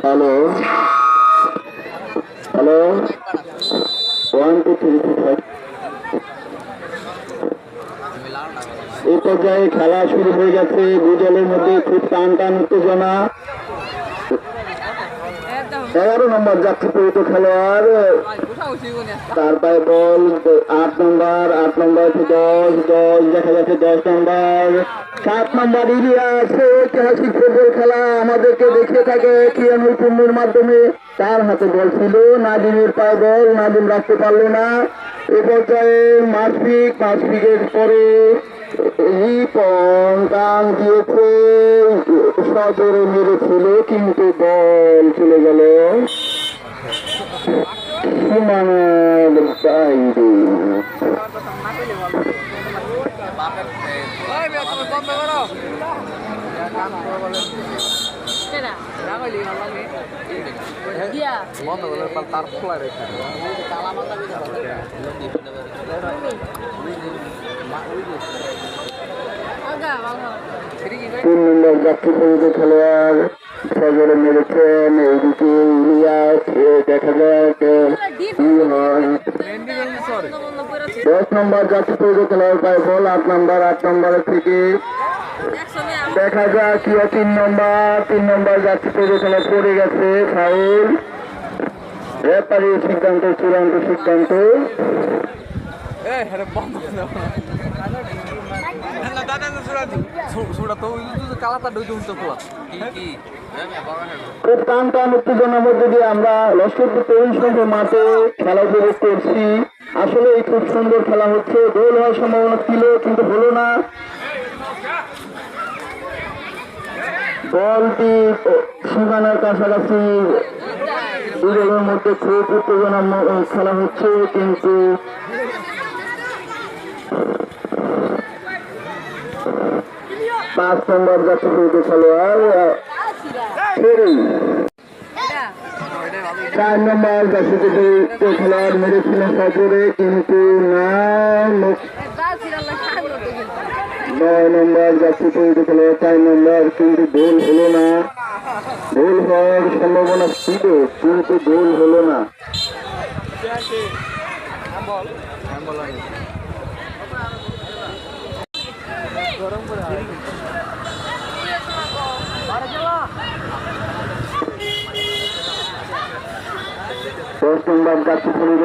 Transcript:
Hello hello 1 2 3 4 এই পর্যায়ে খেলা শুরু হয়ে গেছে। দুই দলের মধ্যে খুব টান টান উত্তেজনা। 11 নম্বর যাত্রী পরিত খেলোয়াড়, তার পায়ে বল। 8 নম্বর 10 দেখা যাচ্ছে 10 নম্বর 7 নম্বর ইলিয়াস। ঐতিহাসিক ফুটবল খেলা আমাদেরকে দেখে থাকে কিয়ানুল কুন্নুর মাধ্যমে। তার হাতে বল ছিল, নাজিমের পায়ে বল, নাজিম রাখতে পারল না। এ পর্যায়ে মাসফিকের পরে টান দিয়েছে, সজোরে মেরেছিল কিন্তু বল চলে গেল সীমানার বাইরে। তিন নম্বর যাত্রী পরিত খেলোয়াড় সজোরে মেরেছেন। এইদিকে ইলিয়াস, দেখা যাক কি হয়। 10 নম্বর যাত্রী পরিত খেলোয়াড় পায় বল। 8 নম্বরের থেকে দেখা যাক কি। 3 নম্বর যাত্রী পরিত খেলোয়াড় পড়ে গেছে, ফাউল। রেফারির সিদ্ধান্ত, চূড়ান্ত সিদ্ধান্ত। খুব টান টান উত্তেজনার মধ্যে দিয়ে আমরা লস্করপুর তরুণ সংঘ মাঠে খেলা উপভোগ করছি। আসলে এই খুব সুন্দর খেলা হচ্ছে। গোল হওয়ার সম্ভাবনা ছিল কিন্তু হলো না। বলটি সীমানার কাছাকাছি। দুই দলের মধ্যে খুব উত্তেজনা খেলা হচ্ছে কিন্তু 5 নম্বর যাত্রী পরিত খেলোয়াড় 4 নম্বর যাত্রী পরিত খেলোয়াড় মেরেছিলেন সজোরে কিন্তু না। 9 নম্বর যাত্রী পরিত খেলোয়াড় 4 নম্বর কিন্তু গোল হলো না। গোল হওয়ার সম্ভাবনা ছিল কিন্তু গোল হলো না। দশ নম্বর যাত্রী পরিত